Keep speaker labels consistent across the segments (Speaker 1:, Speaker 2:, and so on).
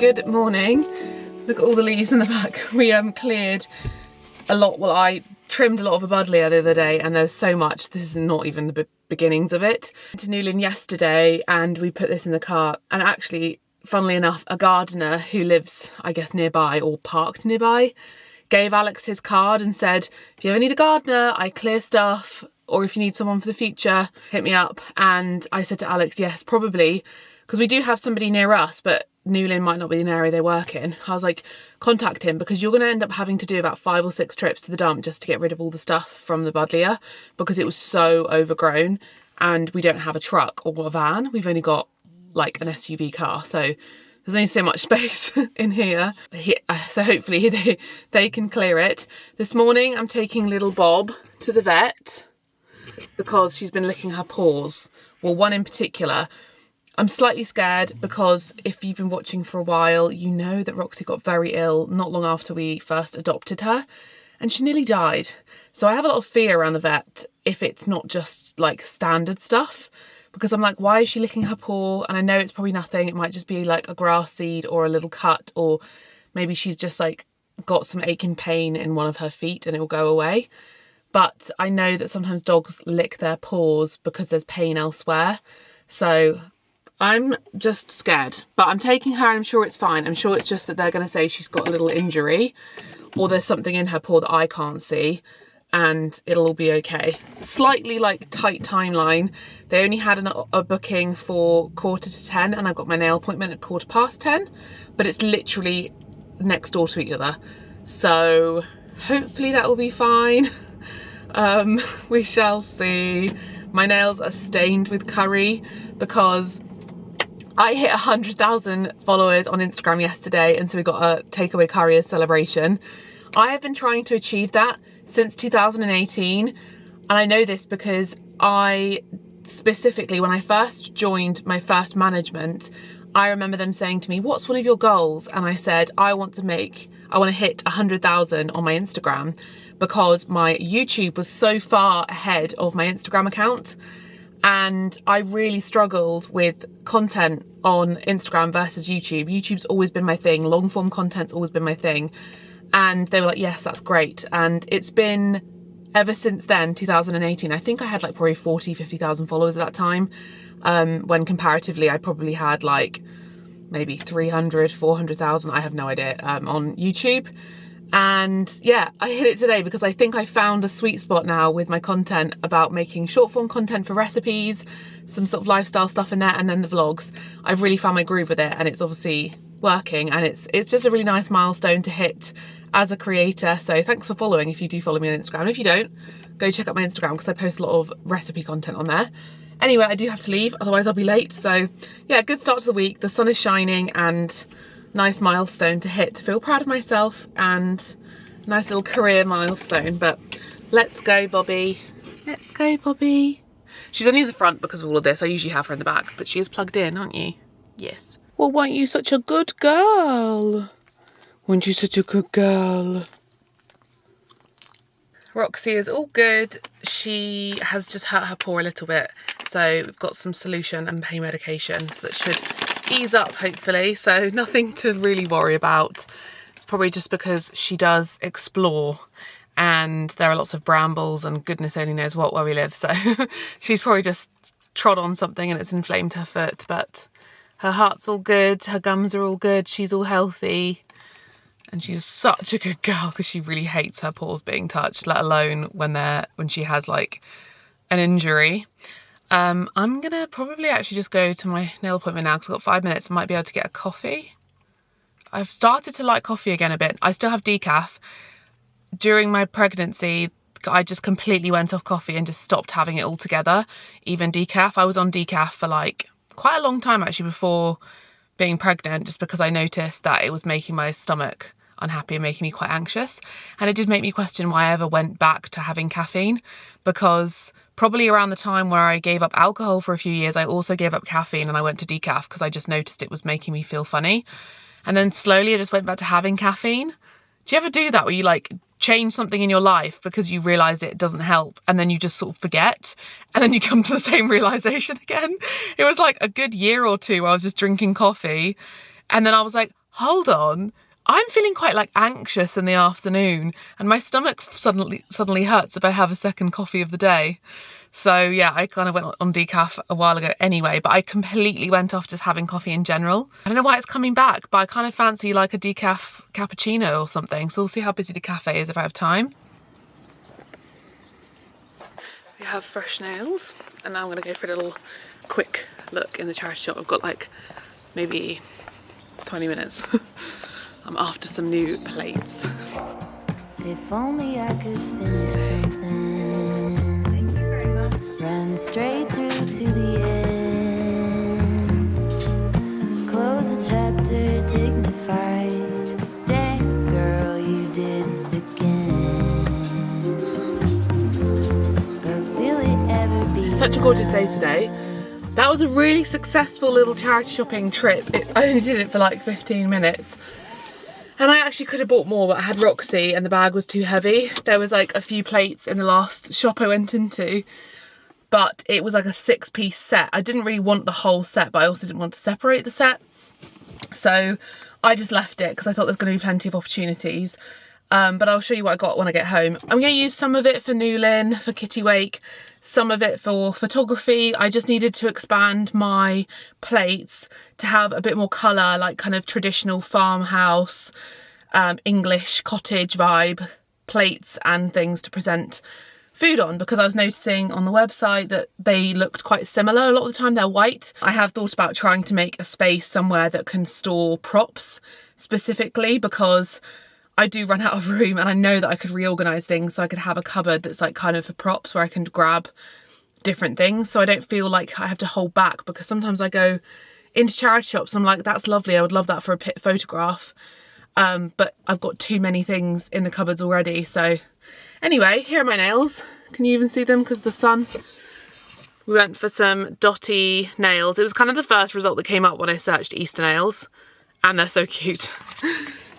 Speaker 1: Good morning. Look at all the leaves in the back. We cleared a lot. Well, I trimmed a lot of a buddleia the other day, and there's so much. This is not even the beginnings of it. To Newlyn yesterday, and we put this in the car. And actually, funnily enough, a gardener who lives, I guess, nearby or parked nearby, gave Alex his card and said, if you ever need a gardener, I clear stuff, or if you need someone for the future, hit me up. And I said to Alex, yes, probably, because we do have somebody near us, but Newlyn might not be in the area they work in. I was like, contact him, because you're going to end up having to do about 5 or 6 trips to the dump just to get rid of all the stuff from the buddleia, because it was so overgrown and we don't have a truck or a van. We've only got like an SUV car, so there's only so much space in here. So hopefully they can clear it. This morning I'm taking little Bob to the vet because she's been licking her paws. Well, one in particular. I'm slightly scared because if you've been watching for a while, you know that Roxy got very ill not long after we first adopted her, and she nearly died. So I have a lot of fear around the vet if it's not just like standard stuff, because I'm like, why is she licking her paw? And I know it's probably nothing. It might just be like a grass seed or a little cut, or maybe she's just like got some aching pain in one of her feet and it will go away. But I know that sometimes dogs lick their paws because there's pain elsewhere. So I'm just scared, but I'm taking her and I'm sure it's fine. I'm sure it's just that they're going to say she's got a little injury or there's something in her paw that I can't see, and it'll all be okay. Slightly like tight timeline. They only had a booking for 9:45 and I've got my nail appointment at 10:15, but it's literally next door to each other. So hopefully that will be fine. We shall see. My nails are stained with curry because I hit 100,000 followers on Instagram yesterday, and so we got a takeaway curry celebration. I have been trying to achieve that since 2018, and I know this because I specifically, when I first joined my first management, I remember them saying to me, what's one of your goals? And I said, I want to hit 100,000 on my Instagram, because my YouTube was so far ahead of my Instagram account. And I really struggled with content on Instagram versus YouTube. YouTube's always been my thing. Long form content's always been my thing. And they were like, yes, that's great. And it's been ever since then, 2018. I think I had like probably 40, 50,000 followers at that time. When comparatively, I probably had like maybe 300, 400,000. I have no idea, on YouTube. And yeah, I hit it today because I think I found the sweet spot now with my content about making short form content for recipes, some sort of lifestyle stuff in there, and then the vlogs. I've really found my groove with it, and it's obviously working, and it's just a really nice milestone to hit as a creator. So thanks for following if you do follow me on Instagram. If you don't, go check out my Instagram because I post a lot of recipe content on there. Anyway, I do have to leave, otherwise I'll be late. So yeah, good start to the week. The sun is shining and nice milestone to hit, to feel proud of myself, and nice little career milestone. But let's go, Bobby. Let's go, Bobby. She's only in the front because of all of this. I usually have her in the back, but she is plugged in, aren't you? Yes. Well, weren't you such a good girl? Weren't you such a good girl? Roxy is all good. She has just hurt her paw a little bit, so we've got some solution and pain medication, so that should ease up hopefully. So nothing to really worry about. It's probably just because she does explore and there are lots of brambles and goodness only knows what where we live, so she's probably just trod on something and it's inflamed her foot. But her heart's all good, her gums are all good, she's all healthy. And she's such a good girl because she really hates her paws being touched, let alone when she has like an injury. I'm gonna probably actually just go to my nail appointment now because I've got 5 minutes. I might be able to get a coffee. I've started to like coffee again a bit. I still have decaf. During my pregnancy, I just completely went off coffee and just stopped having it altogether. Even decaf. I was on decaf for like quite a long time actually before being pregnant, just because I noticed that it was making my stomach unhappy and making me quite anxious. And it did make me question why I ever went back to having caffeine, because probably around the time where I gave up alcohol for a few years, I also gave up caffeine and I went to decaf because I just noticed it was making me feel funny. And then slowly I just went back to having caffeine. Do you ever do that where you like change something in your life because you realise it doesn't help, and then you just sort of forget, and then you come to the same realisation again? It was like a good year or two I was just drinking coffee, and then I was like, hold on. I'm feeling quite like anxious in the afternoon and my stomach suddenly hurts if I have a second coffee of the day. So yeah, I kind of went on decaf a while ago anyway, but I completely went off just having coffee in general. I don't know why it's coming back, but I kind of fancy like a decaf cappuccino or something. So we'll see how busy the cafe is if I have time. We have fresh nails and now I'm gonna go for a little quick look in the charity shop. I've got like maybe 20 minutes. I'm after some new plates.
Speaker 2: If only I could finish something.
Speaker 1: Thank you very much.
Speaker 2: Run straight through to the end. Close the chapter dignified. Dang, girl, you did it again. But will it ever be
Speaker 1: It's such a gorgeous day today. That was a really successful little charity shopping trip. I only did it for like 15 minutes. And I actually could have bought more, but I had Roxy and the bag was too heavy. There was like a few plates in the last shop I went into, but it was like a 6-piece set. I didn't really want the whole set, but I also didn't want to separate the set. So I just left it because I thought there's going to be plenty of opportunities. But I'll show you what I got when I get home. I'm going to use some of it for Newlyn, for Kitty Wake, some of it for photography. I just needed to expand my plates to have a bit more colour, like kind of traditional farmhouse, English cottage vibe plates and things to present food on, because I was noticing on the website that they looked quite similar. A lot of the time they're white. I have thought about trying to make a space somewhere that can store props specifically, because I do run out of room and I know that I could reorganise things so I could have a cupboard that's like kind of for props where I can grab different things, so I don't feel like I have to hold back, because sometimes I go into charity shops and I'm like, that's lovely, I would love that for a photograph, but I've got too many things in the cupboards already. So anyway, here are my nails. Can you even see them because of the sun? We went for some dotty nails. It was kind of the first result that came up when I searched Easter nails, and they're so cute.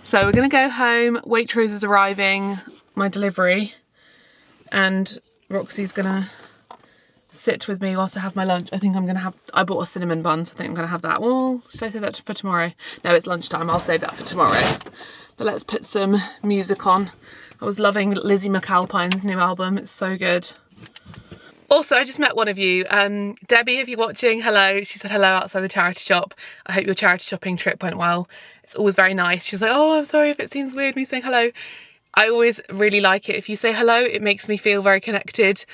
Speaker 1: So we're gonna go home. Waitrose is arriving, my delivery, and Roxy's gonna sit with me whilst I have my lunch. I think I'm gonna have, I bought a cinnamon bun, so I think I'm gonna have that. Well, should I save that for tomorrow? No, it's lunchtime, I'll save that for tomorrow. But let's put some music on. I was loving Lizzie McAlpine's new album, it's so good. Also, I just met one of you, Debbie, if you're watching, hello. She said hello outside the charity shop. I hope your charity shopping trip went well. It's always very nice. She was like, oh, I'm sorry if it seems weird me saying hello. I always really like it. If you say hello, it makes me feel very connected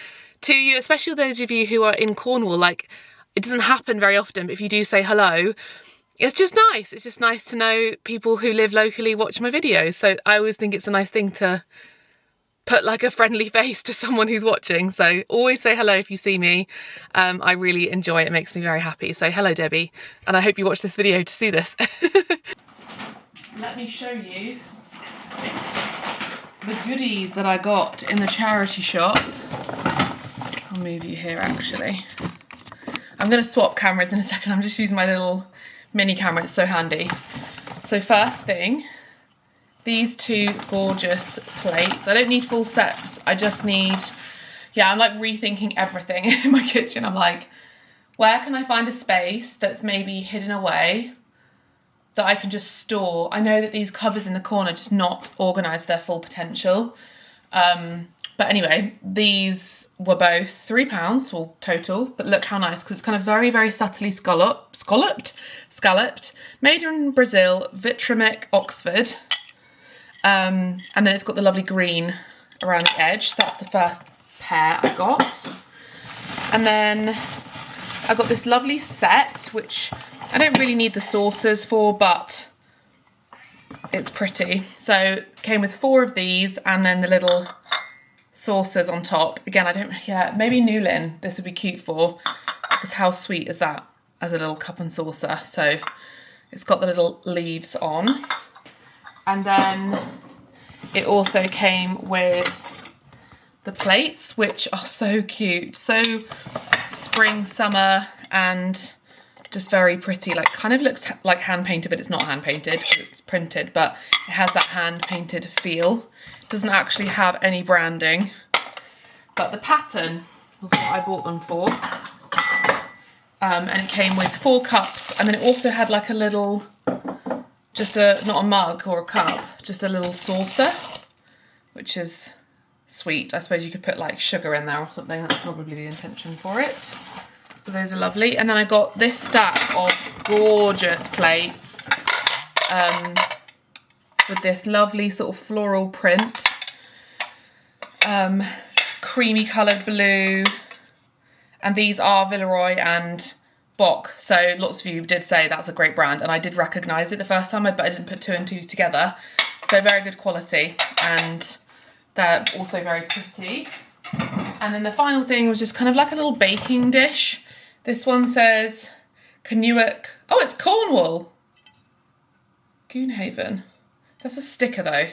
Speaker 1: to you, especially those of you who are in Cornwall. Like, it doesn't happen very often, but if you do say hello, it's just nice. It's just nice to know people who live locally watch my videos. So I always think it's a nice thing to put like a friendly face to someone who's watching. So always say hello if you see me. I really enjoy it. It makes me very happy. So hello, Debbie. And I hope you watch this video to see this. Let me show you the goodies that I got in the charity shop. I'll move you here actually. I'm going to swap cameras in a second. I'm just using my little mini camera. It's so handy. So first thing, these two gorgeous plates. I don't need full sets. I just need, yeah, I'm like rethinking everything in my kitchen. I'm like, where can I find a space that's maybe hidden away that I can just store? I know that these cupboards in the corner just not organised to their full potential. But anyway, these were both £3, well, total, but look how nice, because it's kind of very, very subtly scalloped, made in Brazil, Vitramic, Oxford. And then it's got the lovely green around the edge. So that's the first pair I got. And then I got this lovely set, which I don't really need the saucers for, but it's pretty. So it came with 4 of these and then the little saucers on top. Again, I don't, yeah, maybe Newlyn this would be cute for, because how sweet is that as a little cup and saucer? So it's got the little leaves on. And then it also came with the plates, which are so cute. So spring, summer, and just very pretty. Like, kind of looks like hand painted, but it's not hand painted, it's printed, but it has that hand painted feel. It doesn't actually have any branding, but the pattern was what I bought them for. And it came with 4 cups, and then it also had like a little just not a mug or a cup, just a little saucer, which is sweet. I suppose you could put like sugar in there or something. That's probably the intention for it. So those are lovely. And then I got this stack of gorgeous plates with this lovely sort of floral print, creamy coloured blue, and these are Villeroy and Bock. So lots of you did say that's a great brand, and I did recognise it the first time, but I didn't put two and two together. So very good quality, and they're also very pretty. And then the final thing was just kind of like a little baking dish. This one says Canuck. Oh, it's Cornwall. Goonhaven. That's a sticker though.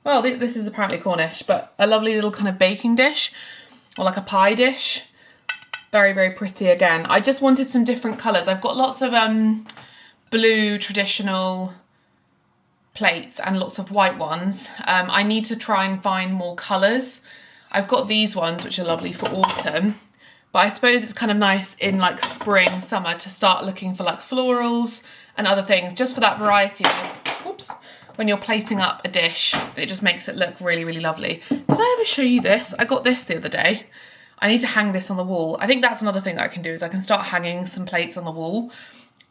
Speaker 1: Well, this is apparently Cornish, but a lovely little kind of baking dish, or like a pie dish. Very, very pretty again. I just wanted some different colours. I've got lots of blue traditional plates and lots of white ones. I need to try and find more colours. I've got these ones, which are lovely for autumn, but I suppose it's kind of nice in like spring, summer to start looking for like florals and other things, just for that variety. Oops. When you're plating up a dish, it just makes it look really, really lovely. Did I ever show you this? I got this the other day. I need to hang this on the wall. I think that's another thing that I can do, is I can start hanging some plates on the wall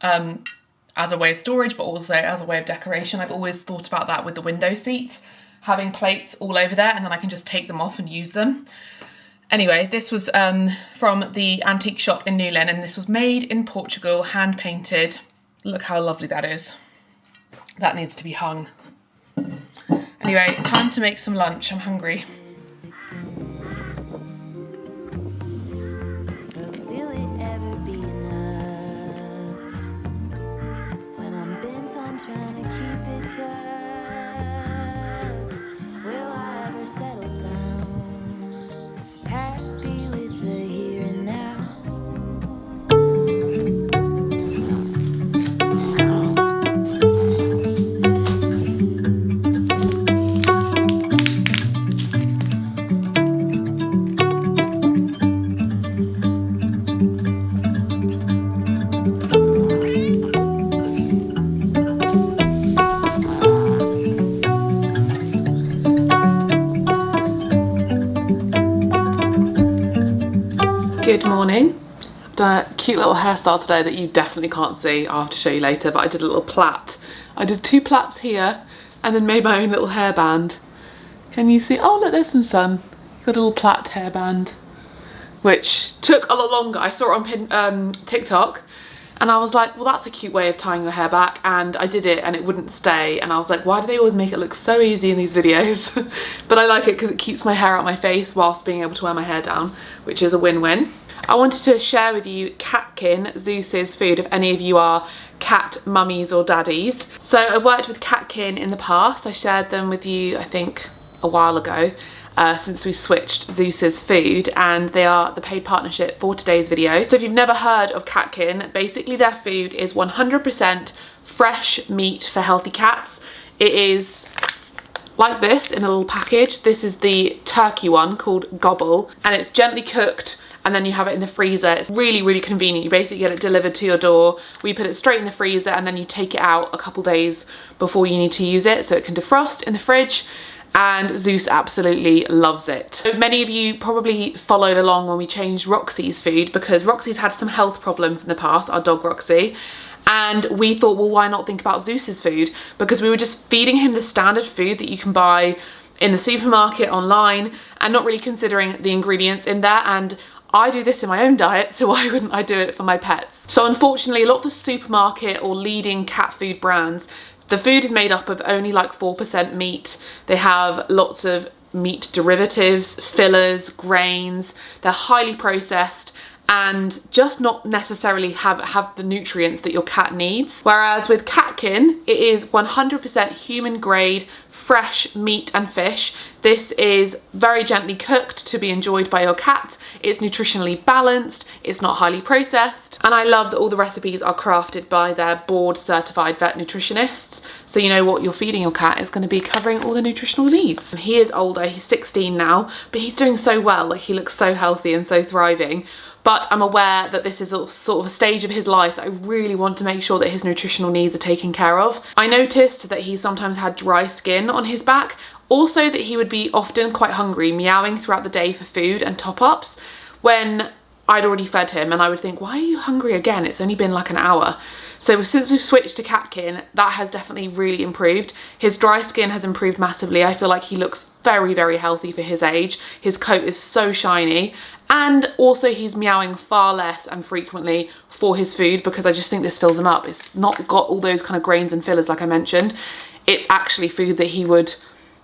Speaker 1: as a way of storage, but also as a way of decoration. I've always thought about that with the window seat, having plates all over there, and then I can just take them off and use them. Anyway, this was from the antique shop in Newlyn, and this was made in Portugal, hand painted. Look how lovely that is. That needs to be hung. Anyway, time to make some lunch. I'm hungry.
Speaker 2: Will it ever be enough when I'm bent on trying to keep it tough? Will I ever settle down, happy with the here and now?
Speaker 1: Good morning. I've done a cute little hairstyle today that you definitely can't see. I'll have to show you later, but I did a little plait. I did 2 plaits here and then made my own little hairband. Can you see? Oh look, there's some sun. Got a little plait hairband, which took a lot longer. I saw it on TikTok and I was like, well, that's a cute way of tying your hair back, and I did it and it wouldn't stay, and I was like, why do they always make it look so easy in these videos? But I like it because it keeps my hair out my face whilst being able to wear my hair down, which is a win-win. I wanted to share with you Katkin, Zeus's food, if any of you are cat mummies or daddies. So I've worked with Katkin in the past. I shared them with you, I think, a while ago, since we switched Zeus's food, and they are the paid partnership for today's video. So if you've never heard of Katkin, basically their food is 100% fresh meat for healthy cats. It is like this in a little package. This is the turkey one called Gobble, and it's gently cooked, and then you have it in the freezer. It's really, really convenient. You basically get it delivered to your door. We put it straight in the freezer, and then you take it out a couple days before you need to use it, so it can defrost in the fridge. And Zeus absolutely loves it. So many of you probably followed along when we changed Roxy's food, because Roxy's had some health problems in the past, our dog Roxy. And we thought, well, why not think about Zeus's food? Because we were just feeding him the standard food that you can buy in the supermarket, online, and not really considering the ingredients in there. And I do this in my own diet, so why wouldn't I do it for my pets? So unfortunately, a lot of the supermarket or leading cat food brands, the food is made up of only like 4% meat. They have lots of meat derivatives, fillers, grains. They're highly processed and just not necessarily have the nutrients that your cat needs. Whereas with Katkin, it is 100% human grade, fresh meat and fish. This is very gently cooked to be enjoyed by your cat. It's nutritionally balanced, it's not highly processed, and I love that all the recipes are crafted by their board certified vet nutritionists, so you know what you're feeding your cat is going to be covering all the nutritional needs. He is older, he's 16 now, but he's doing so well. Like, he looks so healthy and so thriving. But but I'm aware that this is sort of a stage of his life that I really want to make sure that his nutritional needs are taken care of. I noticed that he sometimes had dry skin on his back, also that he would be often quite hungry, meowing throughout the day for food and top-ups when I'd already fed him, and I would think, why are you hungry again? It's only been like an hour. So since we've switched to Katkin, that has definitely really improved. His dry skin has improved massively. I feel like he looks very, very healthy for his age. His coat is so shiny, and also he's meowing far less and frequently for his food, because I just think this fills him up. It's not got all those kind of grains and fillers like I mentioned. It's actually food that he would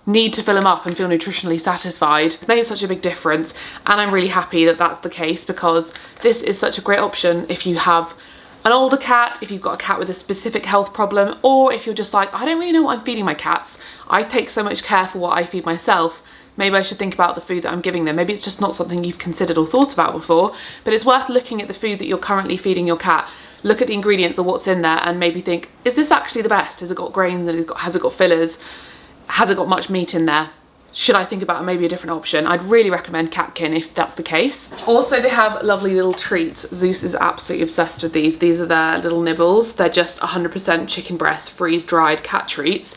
Speaker 1: need to fill him up and feel nutritionally satisfied. It's made such a big difference, and I'm really happy that that's the case, because this is such a great option if you have an older cat, if you've got a cat with a specific health problem, or if you're just like, I don't really know what I'm feeding my cats. I take so much care for what I feed myself. Maybe I should think about the food that I'm giving them. Maybe it's just not something you've considered or thought about before, but it's worth looking at the food that you're currently feeding your cat. Look at the ingredients or what's in there, and maybe think, is this actually the best? Has it got grains, and has it got fillers? Has it got much meat in there? Should I think about maybe a different option? I'd really recommend Katkin if that's the case. Also, they have lovely little treats. Zeus is absolutely obsessed with these. These are their little nibbles. They're just 100% chicken breast freeze-dried cat treats.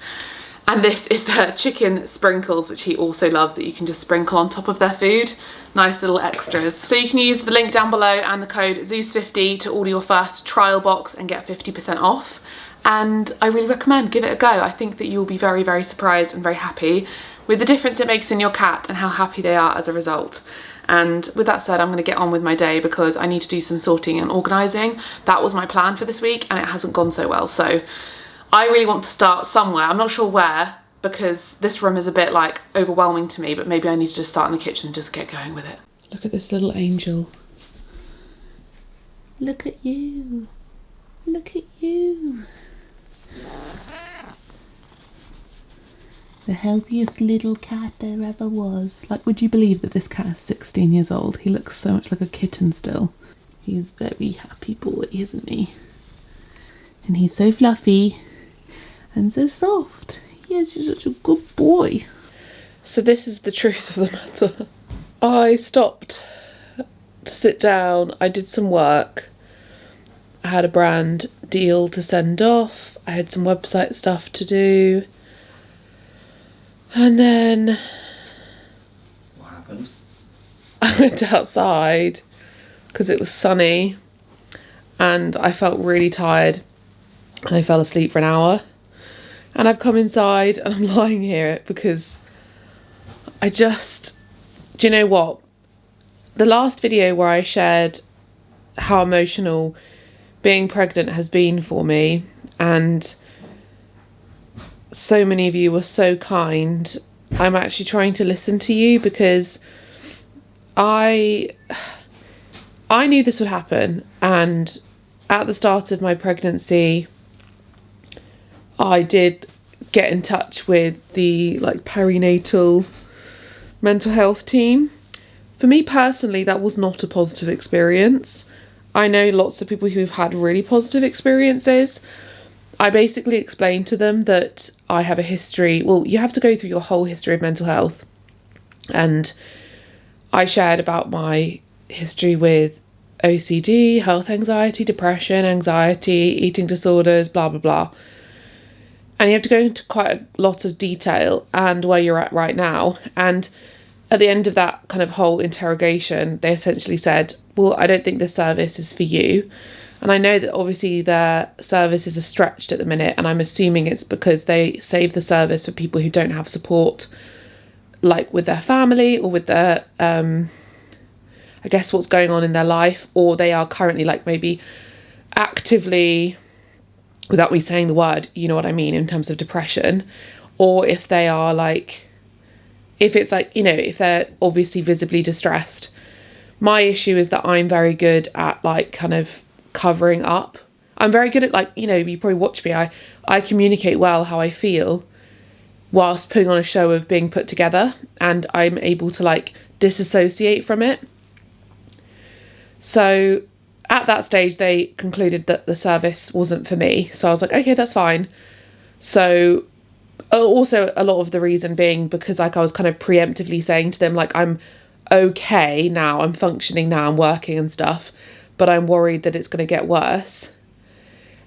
Speaker 1: And this is their chicken sprinkles, which he also loves, that you can just sprinkle on top of their food. Nice little extras. So you can use the link down below and the code Zeus50 to order your first trial box and get 50% off. And I really recommend, give it a go. I think that you'll be very, very surprised and very happy with the difference it makes in your cat and how happy they are as a result. And with that said, I'm going to get on with my day because I need to do some sorting and organising. That was my plan for this week, and it hasn't gone so well. So I really want to start somewhere. I'm not sure where, because this room is a bit like overwhelming to me, but maybe I need to just start in the kitchen and just get going with it. Look at this little angel. Look at you. Look at you. The healthiest little cat there ever was. Like, would you believe that this cat is 16 years old? He looks so much like a kitten still. He's a very happy boy, isn't he? And he's so fluffy and so soft. Yes, he's such a good boy. So this is the truth of the matter. I stopped to sit down. I did some work. I had a brand deal to send off. I had some website stuff to do. And then
Speaker 3: what happened?
Speaker 1: I went outside because it was sunny and I felt really tired and I fell asleep for an hour. And I've come inside and I'm lying here because do you know what? The last video where I shared how emotional being pregnant has been for me, and so many of you were so kind. I'm actually trying to listen to you because I knew this would happen, and at the start of my pregnancy I did get in touch with the perinatal mental health team. For me personally, that was not a positive experience. I know lots of people who've had really positive experiences. I basically explained to them that I have a history. Well, you have to go through your whole history of mental health. And I shared about my history with OCD, health anxiety, depression, anxiety, eating disorders, blah, blah, blah. And you have to go into quite a lot of detail and where you're at right now. And at the end of that kind of whole interrogation, they essentially said, well, I don't think this service is for you. And I know that obviously their services are stretched at the minute, and I'm assuming it's because they save the service for people who don't have support, like with their family or with their, I guess what's going on in their life, or they are currently maybe actively, without me saying the word, you know what I mean, in terms of depression, or if they are if it's if they're obviously visibly distressed. My issue is that I'm very good at kind of covering up. I'm very good at you probably watch me, I communicate well how I feel whilst putting on a show of being put together, and I'm able to disassociate from it. So at that stage they concluded that the service wasn't for me, so I was like, okay, that's fine. So also a lot of the reason being because I was kind of preemptively saying to them I'm okay now, I'm functioning now, I'm working and stuff, but I'm worried that it's going to get worse.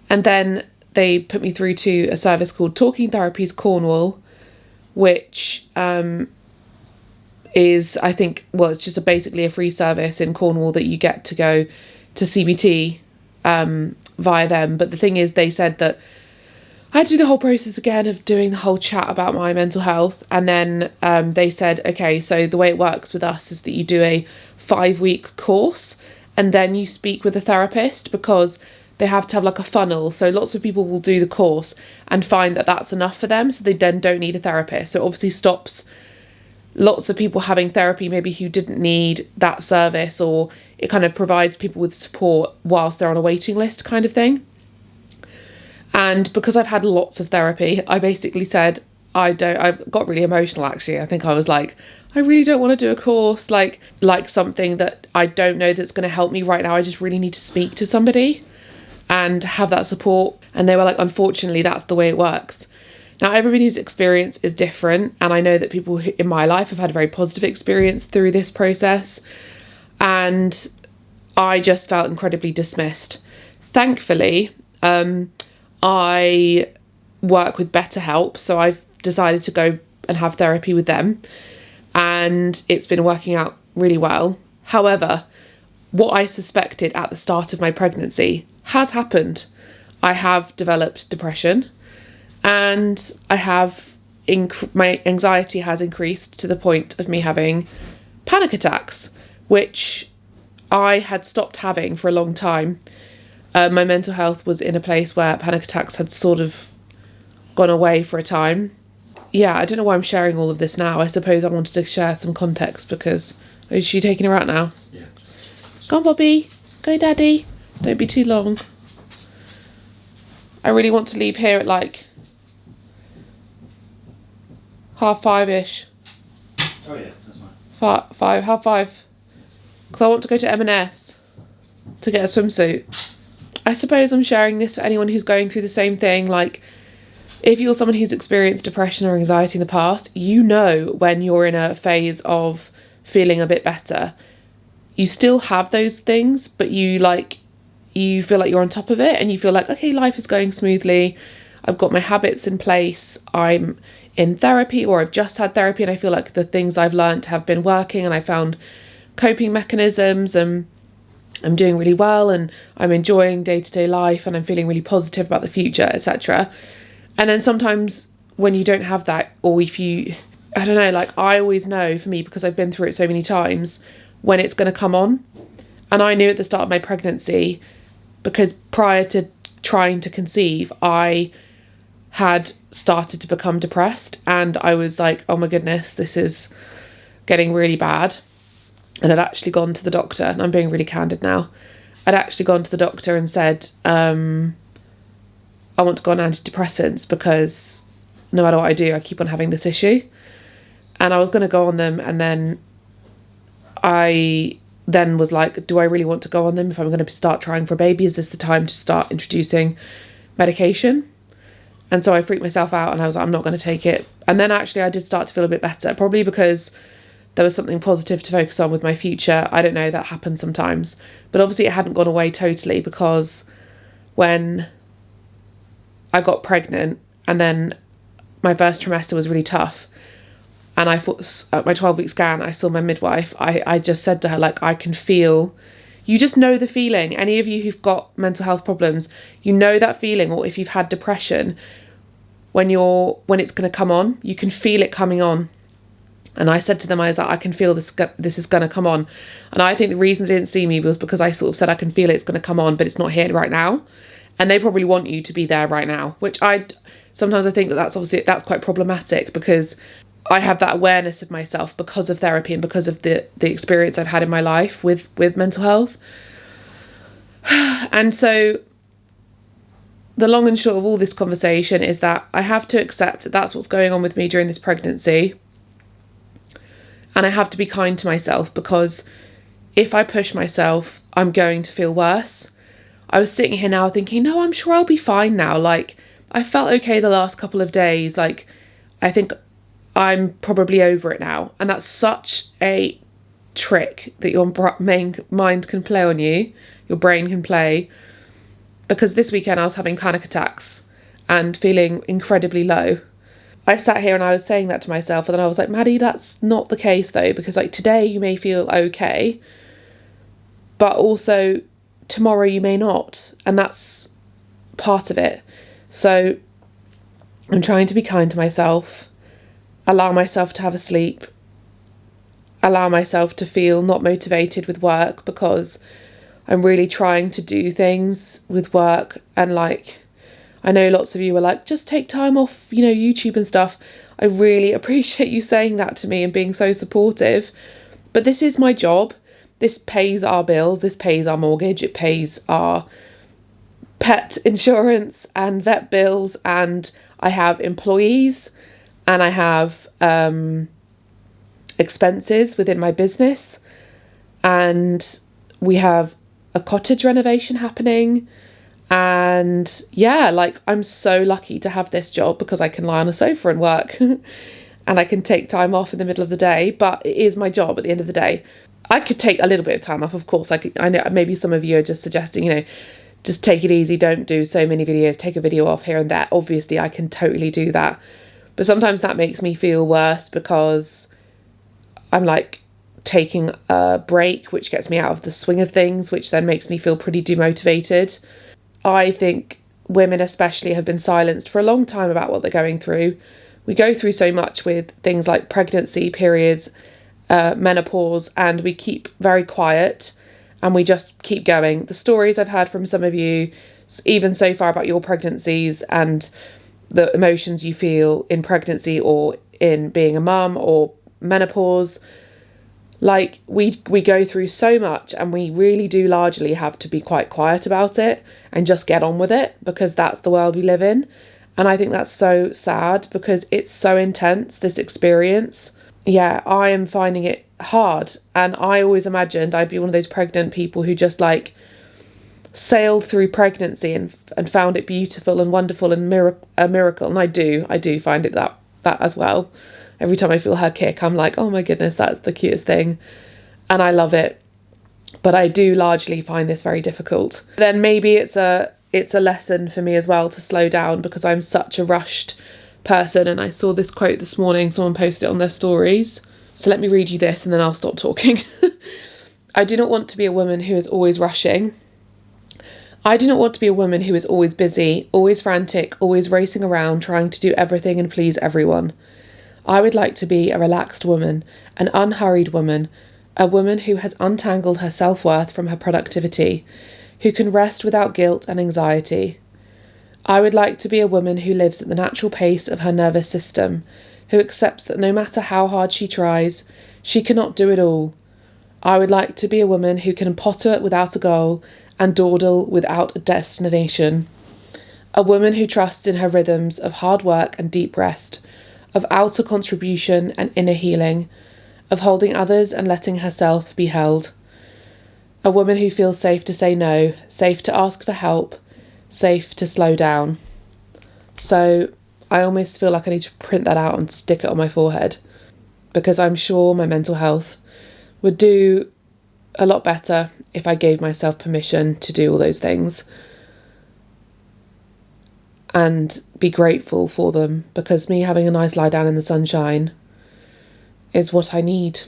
Speaker 1: And then they put me through to a service called Talking Therapies Cornwall, which is, I think, well, it's just basically a free service in Cornwall that you get to go to CBT via them. But the thing is, they said that I had to do the whole process again of doing the whole chat about my mental health. And then they said, okay, so the way it works with us is that you do a 5-week course and then you speak with a therapist, because they have to have like a funnel. So lots of people will do the course and find that that's enough for them, so they then don't need a therapist. So it obviously stops lots of people having therapy maybe who didn't need that service, or it kind of provides people with support whilst they're on a waiting list kind of thing. And because I've had lots of therapy, I basically said, I got really emotional actually. I think I was like, I really don't want to do a course, like something that I don't know that's going to help me right now. I just really need to speak to somebody and have that support. And they were like, unfortunately, that's the way it works. Now, everybody's experience is different. And I know that people in my life have had a very positive experience through this process. And I just felt incredibly dismissed. Thankfully, I work with BetterHelp. So I've decided to go and have therapy with them. And it's been working out really well. However, what I suspected at the start of my pregnancy has happened. I have developed depression, and I have my anxiety has increased to the point of me having panic attacks, which I had stopped having for a long time. My mental health was in a place where panic attacks had sort of gone away for a time. Yeah, I don't know why I'm sharing all of this now. I suppose I wanted to share some context because... Is she taking her out now?
Speaker 3: Yeah.
Speaker 1: Go on, Bobby. Go, Daddy. Don't be too long. I really want to leave here at like 5:30ish.
Speaker 3: Oh yeah, that's fine.
Speaker 1: 5:30. Because I want to go to M&S to get a swimsuit. I suppose I'm sharing this for anyone who's going through the same thing. Like, if you're someone who's experienced depression or anxiety in the past, you know when you're in a phase of feeling a bit better. You still have those things, but you feel like you're on top of it, and you feel like, okay, life is going smoothly. I've got my habits in place. I'm in therapy, or I've just had therapy, and I feel like the things I've learned have been working, and I found coping mechanisms, and I'm doing really well, and I'm enjoying day-to-day life, and I'm feeling really positive about the future, etc. And then sometimes when you don't have that, or if you, I don't know, like I always know for me, because I've been through it so many times, when it's going to come on. And I knew at the start of my pregnancy, because prior to trying to conceive, I had started to become depressed, and I was like, oh my goodness, this is getting really bad. And I'd actually gone to the doctor, and I'm being really candid now. I'd actually gone to the doctor and said, I want to go on antidepressants because no matter what I do, I keep on having this issue. And I was going to go on them, and then I then was like, do I really want to go on them if I'm going to start trying for a baby? Is this the time to start introducing medication? And so I freaked myself out, and I was like, I'm not going to take it. And then actually I did start to feel a bit better, probably because there was something positive to focus on with my future. I don't know, that happens sometimes. But obviously it hadn't gone away totally, because when I got pregnant and then my first trimester was really tough, and I thought at my 12-week scan, I saw my midwife. I just said to her, like, I can feel, you just know the feeling. Any of you who've got mental health problems, you know that feeling. Or if you've had depression, when it's going to come on, you can feel it coming on. And I said to them, I was like, I can feel this is going to come on. And I think the reason they didn't see me was because I sort of said, I can feel it's going to come on, but it's not here right now. And they probably want you to be there right now, which sometimes I think that's quite problematic, because I have that awareness of myself because of therapy and because of the experience I've had in my life with mental health. And so the long and short of all this conversation is that I have to accept that that's what's going on with me during this pregnancy. And I have to be kind to myself, because if I push myself, I'm going to feel worse. I was sitting here now thinking, no, I'm sure I'll be fine now. Like, I felt okay the last couple of days. Like, I think I'm probably over it now. And that's such a trick that your mind can play on you, your brain can play. Because this weekend I was having panic attacks and feeling incredibly low. I sat here and I was saying that to myself, and then I was like, Maddie, that's not the case though, because like today you may feel okay, but also tomorrow you may not, and that's part of it. So I'm trying to be kind to myself, allow myself to have a sleep, allow myself to feel not motivated with work, because I'm really trying to do things with work, and like, I know lots of you are like, just take time off, you know, YouTube and stuff. I really appreciate you saying that to me and being so supportive. But this is my job. This pays our bills. This pays our mortgage. It pays our pet insurance and vet bills. And I have employees and I have expenses within my business. And we have a cottage renovation happening. And yeah, like I'm so lucky to have this job because I can lie on a sofa and work and I can take time off in the middle of the day, but it is my job at the end of the day. I could take a little bit of time off, of course. I know maybe some of you are just suggesting, you know, just take it easy, don't do so many videos, take a video off here and there. Obviously, I can totally do that. But sometimes that makes me feel worse because I'm like taking a break, which gets me out of the swing of things, which then makes me feel pretty demotivated. I think women especially have been silenced for a long time about what they're going through. We go through so much with things like pregnancy, periods, menopause, and we keep very quiet and we just keep going. The stories I've heard from some of you, even so far about your pregnancies and the emotions you feel in pregnancy or in being a mum or menopause, like we go through so much and we really do largely have to be quite quiet about it and just get on with it because that's the world we live in. And I think that's so sad because it's so intense, this experience. Yeah, I am finding it hard. And I always imagined I'd be one of those pregnant people who just like sailed through pregnancy and found it beautiful and wonderful and a miracle. And I do find it that as well. Every time I feel her kick, I'm like, oh my goodness, that's the cutest thing. And I love it. But I do largely find this very difficult. Then maybe it's a lesson for me as well to slow down because I'm such a rushed person. And I saw this quote this morning, someone posted it on their stories. So let me read you this and then I'll stop talking. I do not want to be a woman who is always rushing. I do not want to be a woman who is always busy, always frantic, always racing around, trying to do everything and please everyone. I would like to be a relaxed woman, an unhurried woman, a woman who has untangled her self-worth from her productivity, who can rest without guilt and anxiety. I would like to be a woman who lives at the natural pace of her nervous system, who accepts that no matter how hard she tries, she cannot do it all. I would like to be a woman who can potter without a goal and dawdle without a destination. A woman who trusts in her rhythms of hard work and deep rest, of outer contribution and inner healing, of holding others and letting herself be held. A woman who feels safe to say no, safe to ask for help, safe to slow down. So I almost feel like I need to print that out and stick it on my forehead because I'm sure my mental health would do a lot better if I gave myself permission to do all those things and be grateful for them, because me having a nice lie down in the sunshine is what I need.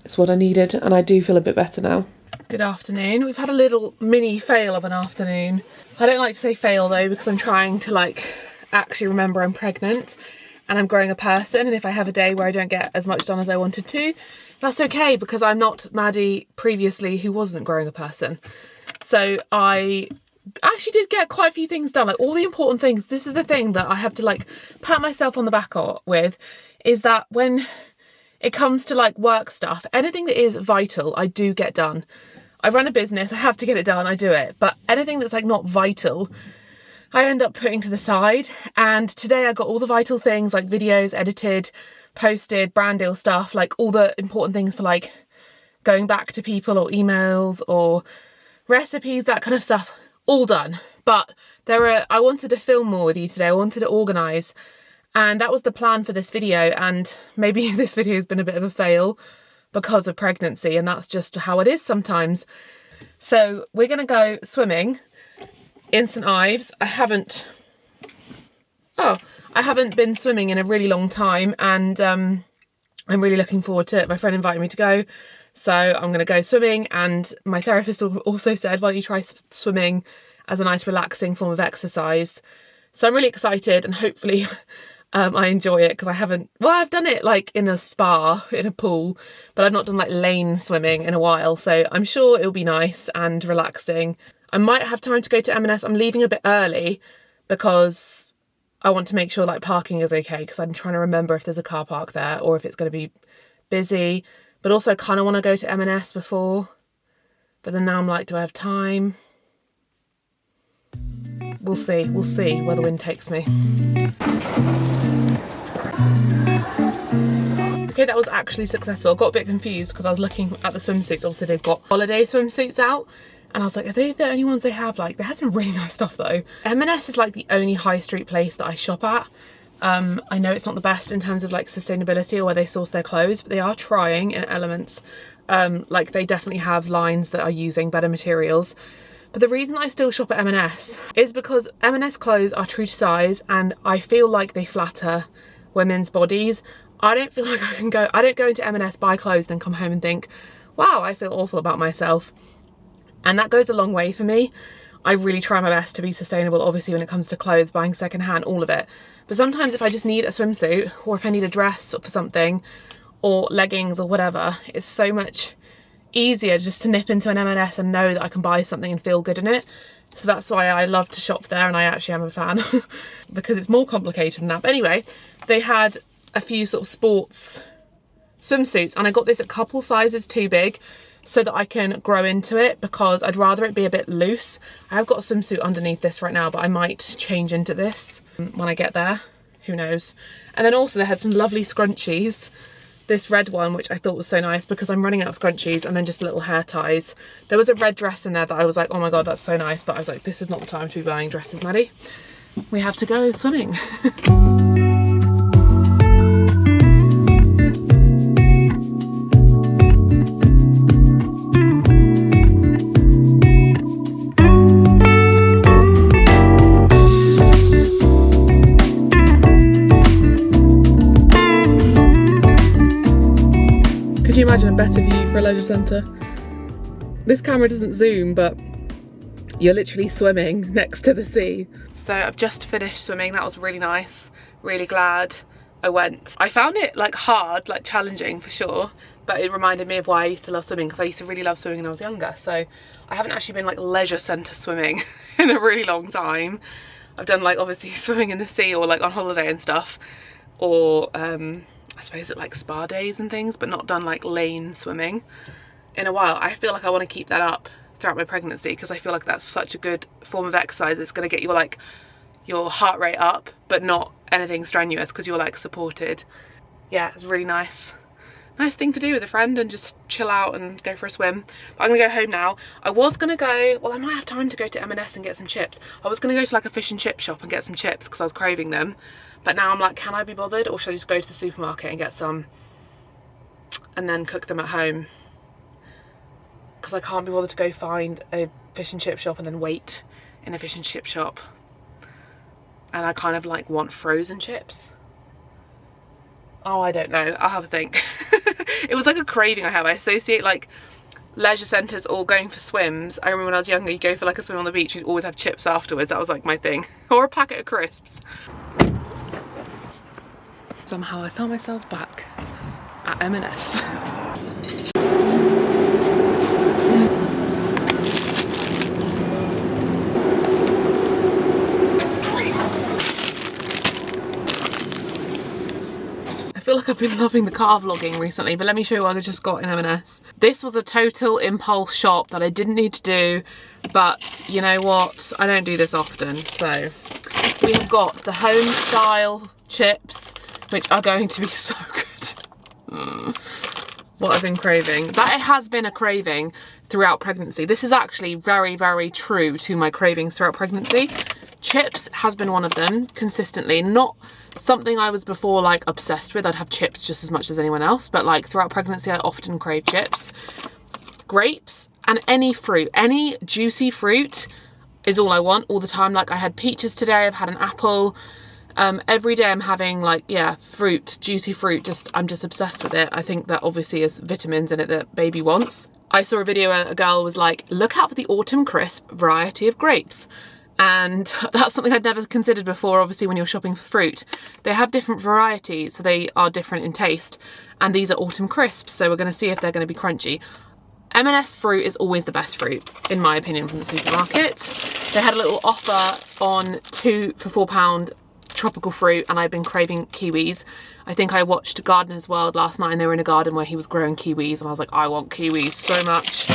Speaker 1: It's what I needed, and I do feel a bit better now. Good afternoon. We've had a little mini fail of an afternoon. I don't like to say fail though because I'm trying to like actually remember I'm pregnant and I'm growing a person, and if I have a day where I don't get as much done as I wanted to, that's okay because I'm not Maddie previously who wasn't growing a person. So I actually did get quite a few things done, like all the important things. This is the thing that I have to like pat myself on the back with, is that when it comes to like work stuff, anything that is vital, I do get done. I run a business, I have to get it done, I do it. But anything that's like not vital, I end up putting to the side. And today I got all the vital things like videos edited, posted, brand deal stuff, like all the important things for like going back to people or emails or recipes, that kind of stuff, all done. But I wanted to film more with you today. I wanted to organise, and that was the plan for this video. And maybe this video has been a bit of a fail, because of pregnancy, and that's just how it is sometimes. So we're gonna go swimming in St Ives. I haven't been swimming in a really long time, and I'm really looking forward to it. My friend invited me to go, so I'm going to go swimming, and my therapist also said, why don't you try swimming as a nice relaxing form of exercise. So I'm really excited, and hopefully I enjoy it, because I've done it like in a spa, in a pool, but I've not done like lane swimming in a while, so I'm sure it'll be nice and relaxing. I might have time to go to M&S. I'm leaving a bit early because I want to make sure like parking is okay, because I'm trying to remember if there's a car park there or if it's going to be busy. But also kind of want to go to M&S before. But then now I'm like, do I have time? We'll see. We'll see where the wind takes me. Okay, that was actually successful. I got a bit confused because I was looking at the swimsuits. Obviously they've got holiday swimsuits out. And I was like, are they the only ones they have? Like, they had some really nice stuff though. M&S is like the only high street place that I shop at. I know it's not the best in terms of like sustainability or where they source their clothes, but they are trying in elements. Like they definitely have lines that are using better materials. But the reason I still shop at M&S is because M&S clothes are true to size, and I feel like they flatter women's bodies. I don't feel like I don't go into M&S, buy clothes, then come home and think, wow, I feel awful about myself. And that goes a long way for me. I really try my best to be sustainable, obviously, when it comes to clothes, buying secondhand, all of it. But sometimes if I just need a swimsuit, or if I need a dress for something, or leggings or whatever, it's so much easier just to nip into an M&S and know that I can buy something and feel good in it. So that's why I love to shop there, and I actually am a fan because it's more complicated than that. But anyway, they had a few sort of sports swimsuits, and I got this a couple sizes too big so that I can grow into it, because I'd rather it be a bit loose. I have got a swimsuit underneath this right now, but I might change into this when I get there. Who knows? And then also they had some lovely scrunchies. This red one, which I thought was so nice because I'm running out of scrunchies, and then just little hair ties. There was a red dress in there that I was like, oh my God, that's so nice. But I was like, this is not the time to be buying dresses, Maddie. We have to go swimming. Could you imagine a better view for a leisure centre? This camera doesn't zoom, but you're literally swimming next to the sea. So I've just finished swimming. That was really nice. Really glad I went. I found it like hard, like challenging for sure, but it reminded me of why I used to love swimming, because I used to really love swimming when I was younger. So I haven't actually been like leisure centre swimming in a really long time. I've done like obviously swimming in the sea or like on holiday and stuff, or I suppose at like spa days and things, but not done like lane swimming in a while. I feel like I want to keep that up throughout my pregnancy, because I feel like that's such a good form of exercise. It's going to get you like your heart rate up, but not anything strenuous, because you're like supported. Yeah, it's really nice thing to do with a friend and just chill out and go for a swim. But I'm gonna go home now. I was gonna go, well, I might have time to go to M&S and get some chips. I was gonna go to like a fish and chip shop and get some chips because I was craving them, but now I'm like, can I be bothered, or should I just go to the supermarket and get some and then cook them at home? Because I can't be bothered to go find a fish and chip shop and then wait in a fish and chip shop, and I kind of like want frozen chips. Oh, I don't know, I'll have a think. It was like a craving I have. I associate like leisure centres or going for swims. I remember when I was younger, you go for like a swim on the beach and you'd always have chips afterwards. That was like my thing. Or a packet of crisps. Somehow I found myself back at M&S. I feel like I've been loving the car vlogging recently, but let me show you what I just got in M&S. This was a total impulse shop that I didn't need to do, but you know what? I don't do this often. So we have got the home style chips, which are going to be so good. What I've been craving. That has been a craving throughout pregnancy. This is actually very, very true to my cravings throughout pregnancy. Chips has been one of them consistently. Not something I was before like obsessed with. I'd have chips just as much as anyone else, but like throughout pregnancy I often crave chips. Grapes and any fruit, any juicy fruit is all I want all the time. Like I had peaches today, I've had an apple. Every day I'm having like, yeah, fruit, juicy fruit. I'm just obsessed with it. I think that obviously is vitamins in it that baby wants. I saw a video where a girl was like, look out for the autumn crisp variety of grapes. And that's something I'd never considered before. Obviously when you're shopping for fruit, they have different varieties, so they are different in taste. And these are autumn crisps, so we're going to see if they're going to be crunchy. M&S fruit is always the best fruit, in my opinion, from the supermarket. They had a little offer on 2 for £4 tropical fruit, and I've been craving kiwis. I think I watched Gardener's World last night and they were in a garden where he was growing kiwis, and I was like, I want kiwis so much.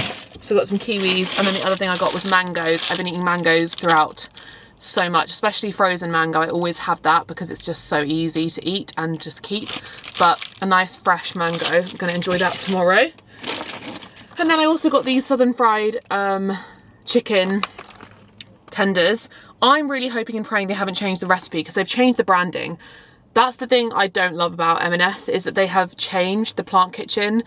Speaker 1: So I got some kiwis, and then the other thing I got was mangoes. I've been eating mangoes throughout so much, especially frozen mango. I always have that because it's just so easy to eat and just keep. But a nice fresh mango, I'm going to enjoy that tomorrow. And then I also got these southern fried chicken tenders. I'm really hoping and praying they haven't changed the recipe because they've changed the branding. That's the thing I don't love about M&S, is that they have changed the Plant Kitchen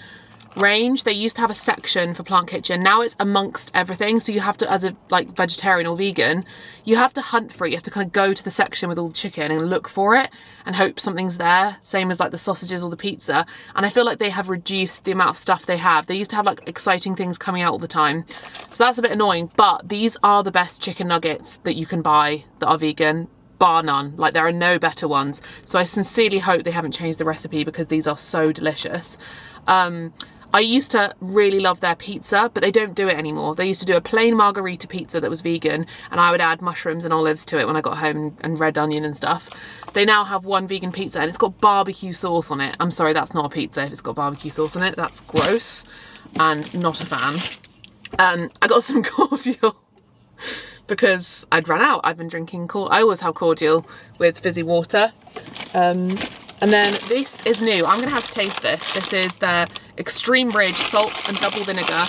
Speaker 1: range. They used to have a section for Plant Kitchen. Now it's amongst everything. So you have to, as a like vegetarian or vegan, you have to hunt for it. You have to kind of go to the section with all the chicken and look for it and hope something's there. Same as like the sausages or the pizza. And I feel like they have reduced the amount of stuff they have. They used to have like exciting things coming out all the time. So that's a bit annoying, but these are the best chicken nuggets that you can buy that are vegan, bar none. Like there are no better ones. So I sincerely hope they haven't changed the recipe because these are so delicious. I used to really love their pizza, but they don't do it anymore. They used to do a plain margarita pizza that was vegan, and I would add mushrooms and olives to it when I got home and red onion and stuff. They now have one vegan pizza and it's got barbecue sauce on it. I'm sorry, that's not a pizza if it's got barbecue sauce on it. That's gross and not a fan. I got some cordial because I'd run out. I've been drinking I always have cordial with fizzy water. And then this is new. I'm going to have to taste this. This is their Extreme Ridge Salt and Double Vinegar.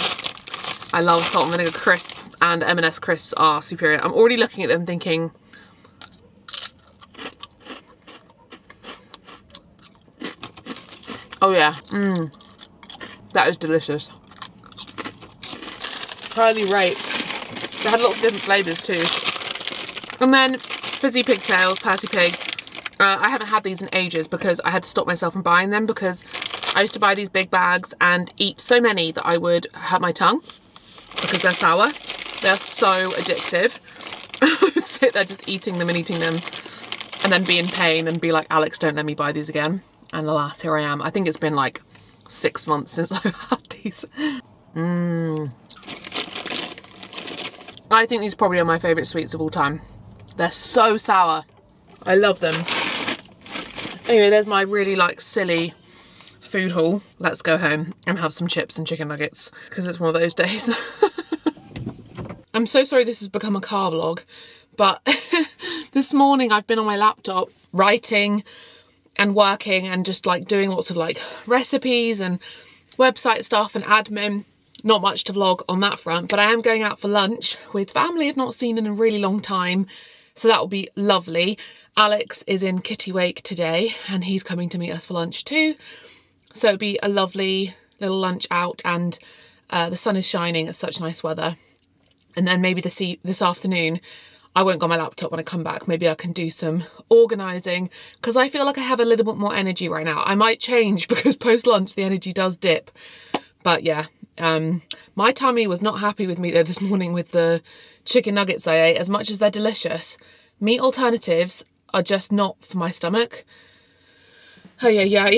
Speaker 1: I love salt and vinegar crisp, and M&S crisps are superior. I'm already looking at them thinking, oh yeah, that is delicious. Highly rate. They had lots of different flavours too. And then fizzy pigtails, Patty Pig. I haven't had these in ages because I had to stop myself from buying them because I used to buy these big bags and eat so many that I would hurt my tongue because they're sour. They're so addictive. I would sit there just eating them and then be in pain and be like, Alex, don't let me buy these again. And alas, here I am. I think it's been like 6 months since I've had these. I think these probably are my favourite sweets of all time. They're so sour. I love them. Anyway, there's my really like silly food haul. Let's go home and have some chips and chicken nuggets because it's one of those days. I'm so sorry this has become a car vlog, but this morning I've been on my laptop writing and working and just like doing lots of like recipes and website stuff and admin. Not much to vlog on that front, but I am going out for lunch with family I've not seen in a really long time. So that will be lovely. Alex is in Kitty Wake today and he's coming to meet us for lunch too. So it'll be a lovely little lunch out, and the sun is shining. It's such nice weather. And then maybe this afternoon, I won't go on my laptop when I come back. Maybe I can do some organising because I feel like I have a little bit more energy right now. I might change because post-lunch the energy does dip. But yeah, my tummy was not happy with me though this morning with the chicken nuggets I ate. As much as they're delicious, meat alternatives are just not for my stomach. Oh yeah.